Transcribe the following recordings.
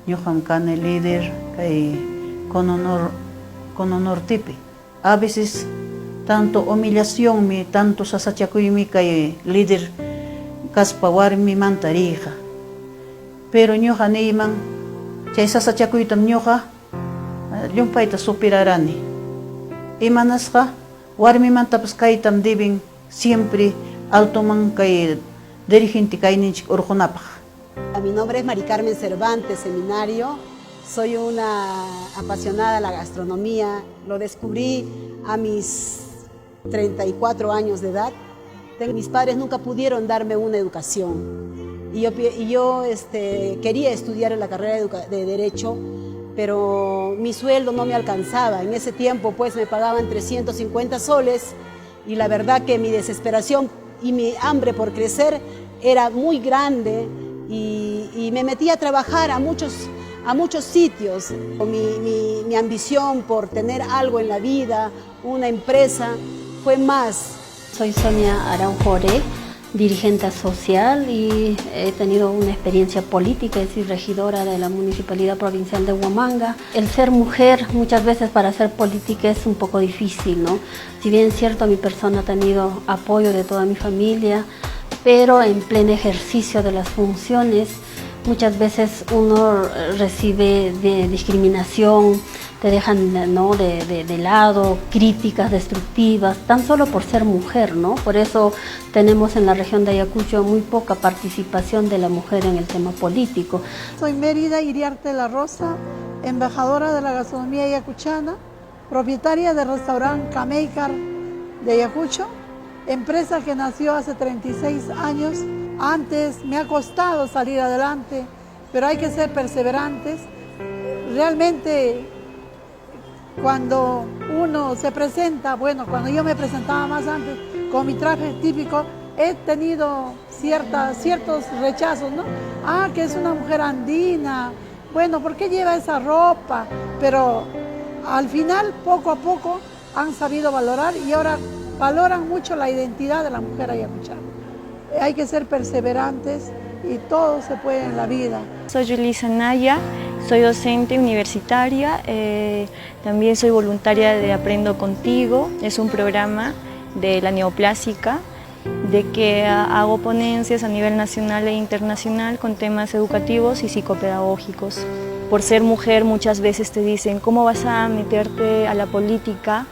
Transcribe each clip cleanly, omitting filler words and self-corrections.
ñuqam kani líder kay con honor tipi. A veces tanto humillación mi, tanto sasachakuymi kay líder kaspa warmi mantarija. Pero ñuqa niyman chay sasachakuytam ñuqa llumpayta superarani. Imanasqa warmimantapas kaytam deben siempre altoman kay dirigente kayninchik urqunapaq. Mi nombre es Mari Carmen Cervantes Seminario. Soy una apasionada de la gastronomía. Lo descubrí a mis 34 años de edad. Mis padres nunca pudieron darme una educación. Y yo quería estudiar en la carrera de Derecho, pero mi sueldo no me alcanzaba. En ese tiempo pues me pagaban 350 soles y la verdad que mi desesperación y mi hambre por crecer era muy grande y me metí a trabajar a muchos sitios. Mi ambición por tener algo en la vida, una empresa, fue más. Soy Sonia Aranjore, dirigente social y he tenido una experiencia política, es decir, regidora de la Municipalidad Provincial de Huamanga. El ser mujer muchas veces para hacer política es un poco difícil, ¿no? Si bien es cierto, mi persona ha tenido apoyo de toda mi familia, pero en pleno ejercicio de las funciones muchas veces uno recibe discriminación, te dejan, ¿no?, de lado, críticas destructivas, tan solo por ser mujer, ¿no? Por eso tenemos en la región de Ayacucho muy poca participación de la mujer en el tema político. Soy Mérida Iriarte La Rosa, embajadora de la gastronomía ayacuchana, propietaria del restaurante Cameikar de Ayacucho, empresa que nació hace 36 años. Antes me ha costado salir adelante, pero hay que ser perseverantes. Realmente, cuando uno se presenta, bueno, cuando yo me presentaba más antes con mi traje típico, he tenido ciertos rechazos, ¿no? Ah, que es una mujer andina, bueno, ¿por qué lleva esa ropa? Pero al final, poco a poco, han sabido valorar y ahora valoran mucho la identidad de la mujer ayacuchana. Hay que ser perseverantes y todo se puede en la vida. Soy Yulisa Naya, soy docente universitaria, también soy voluntaria de Aprendo Contigo. Es un programa de la neoplásica, de que hago ponencias a nivel nacional e internacional con temas educativos y psicopedagógicos. Por ser mujer muchas veces te dicen, ¿cómo vas a meterte a la política?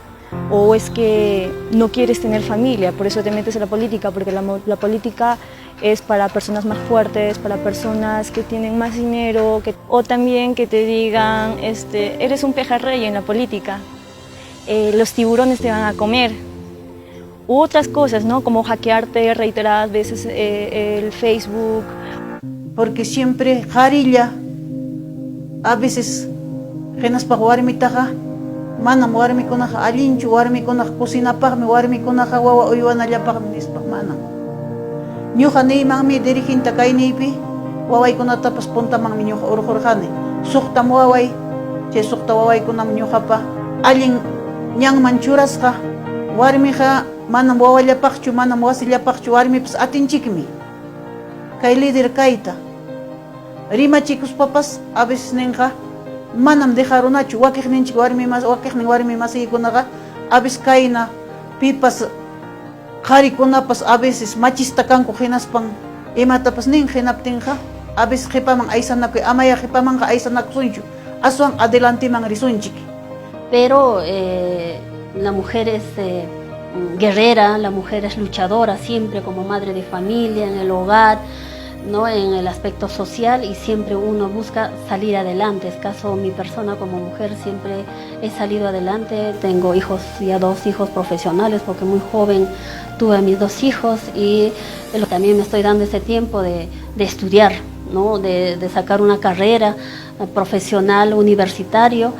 O es que no quieres tener familia, por eso te metes a la política, porque la política es para personas más fuertes, para personas que tienen más dinero, o también que te digan, eres un pejerrey en la política, los tiburones te van a comer. U otras cosas, ¿no? Como hackearte reiteradas veces el Facebook. Porque siempre jarilla, a veces genas para jugar mi taja. Manam warmikunaqa allinchu, warmikunaqa kusinapaqmi, warmikunaqa wawa uywanallapaqmi nispaq manam. Ñuqa niymanmi dirigente kayniypi wawaykunatapas puntamanmi ñuqa urqurqani. Suqtam waway, chay suqta wawaykunam ñuqapa allin ñanman churasqa, warmiqa manam wawallapaqchu, manam wasillapaqchu, warmipas atinchikmi. Kay líder kayta. Rimachikuspapas a veces ninqa manam dejarunachu, wakiqninchik warmi masiykunaqa a veces kayna pipas qarikunapas a veces machista kanku hinaspan imatapas nin hinaptinqa a veces qipaman aysanakuy, amaya qipamanqa aysanakusunchu, aswan adelantiman risunchik. Pero la mujer es guerrera, la mujer es luchadora siempre como madre de familia, en el hogar, ¿no?, en el aspecto social, y siempre uno busca salir adelante. Es caso mi persona como mujer, siempre he salido adelante. Tengo hijos, ya 2 hijos profesionales, porque muy joven tuve a mis 2 hijos, y también me estoy dando ese tiempo de estudiar, ¿no?, de sacar una carrera profesional universitario,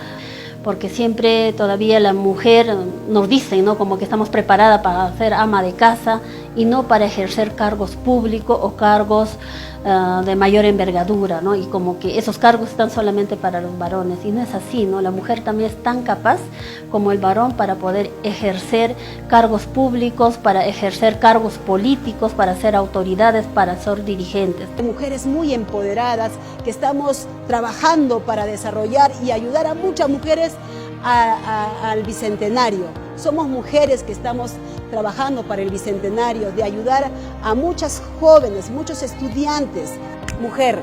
porque siempre todavía la mujer nos dicen, ¿no?, como que estamos preparadas para ser ama de casa, y no para ejercer cargos públicos o cargos de mayor envergadura, ¿no? Y como que esos cargos están solamente para los varones, y no es así, ¿no? La mujer también es tan capaz como el varón para poder ejercer cargos públicos, para ejercer cargos políticos, para ser autoridades, para ser dirigentes. Mujeres muy empoderadas que estamos trabajando para desarrollar y ayudar a muchas mujeres al Bicentenario. Somos mujeres que estamos trabajando para el Bicentenario, de ayudar a muchas jóvenes, muchos estudiantes. Mujer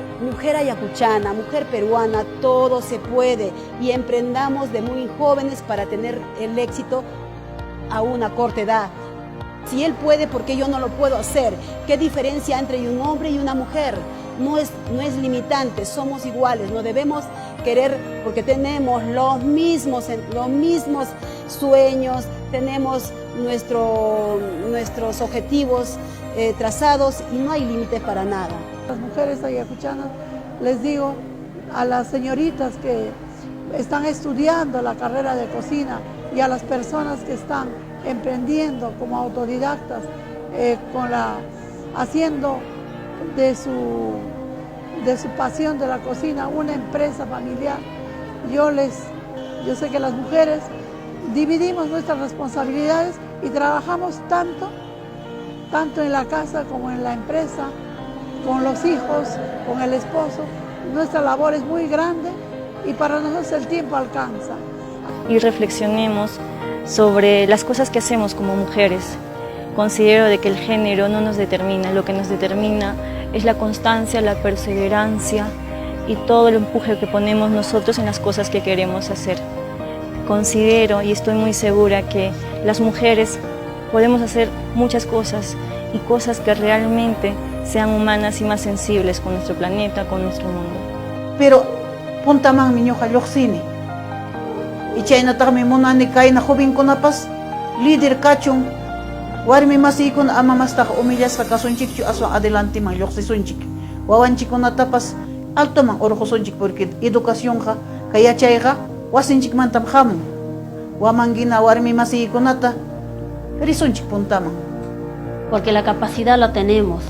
ayacuchana, mujer peruana, todo se puede, y emprendamos de muy jóvenes para tener el éxito a una corta edad. Si él puede, ¿por qué yo no lo puedo hacer? ¿Qué diferencia entre un hombre y una mujer? No es limitante, somos iguales, no debemos querer, porque tenemos los mismos sueños, tenemos nuestros objetivos trazados, y no hay límites para nada. Las mujeres ayacuchanas, les digo a las señoritas que están estudiando la carrera de cocina y a las personas que están emprendiendo como autodidactas, haciendo de su pasión de la cocina una empresa familiar. Yo sé que las mujeres dividimos nuestras responsabilidades y trabajamos tanto en la casa como en la empresa, con los hijos, con el esposo. Nuestra labor es muy grande y para nosotros el tiempo alcanza. Y reflexionemos sobre las cosas que hacemos como mujeres. Considero de que el género no nos determina, lo que nos determina es la constancia, la perseverancia y todo el empuje que ponemos nosotros en las cosas que queremos hacer. Considero y estoy muy segura que las mujeres podemos hacer muchas cosas, y cosas que realmente sean humanas y más sensibles con nuestro planeta, con nuestro mundo. Pero puntaman miñoja lloxini. Y chaynataqmi munani kayna jovenkunapas líder kachun, warmi masiykuna ama mastaqa humillasqa kasunchikchu, aswan adelanteman lluqsisunchik. Wawanchikkunatapas altoman urqusunchik, porque educaciónqa kay yachayqa wasinchikmantam hamun. Wamanhina warmi masiykunata risunchik puntaman. Porque la capacidad la tenemos,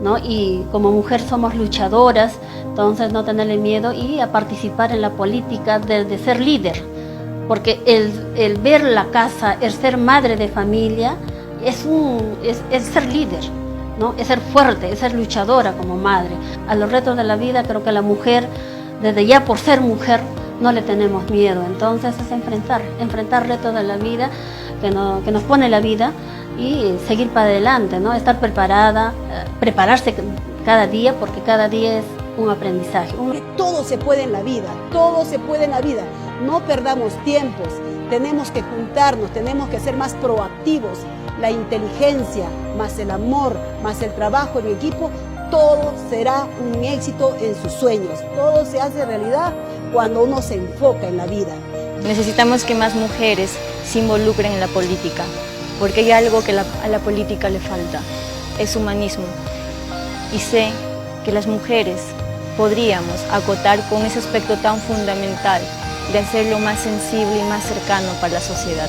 ¿no? Y como mujer somos luchadoras, entonces no tenerle miedo y a participar en la política de ser líder. Porque el ver la casa, el ser madre de familia, es ser líder, ¿no? Es ser fuerte, es ser luchadora como madre. A los retos de la vida creo que la mujer, desde ya por ser mujer, no le tenemos miedo. Entonces es enfrentar retos de la vida que nos pone la vida, y seguir para adelante, ¿no? Estar preparada, prepararse cada día, porque cada día es un aprendizaje. Todo se puede en la vida, todo se puede en la vida. No perdamos tiempos, tenemos que juntarnos, tenemos que ser más proactivos. La inteligencia, más el amor, más el trabajo en equipo, todo será un éxito en sus sueños. Todo se hace realidad cuando uno se enfoca en la vida. Necesitamos que más mujeres se involucren en la política, porque hay algo que a la política le falta, es humanismo. Y sé que las mujeres podríamos acotar con ese aspecto tan fundamental de hacerlo más sensible y más cercano para la sociedad.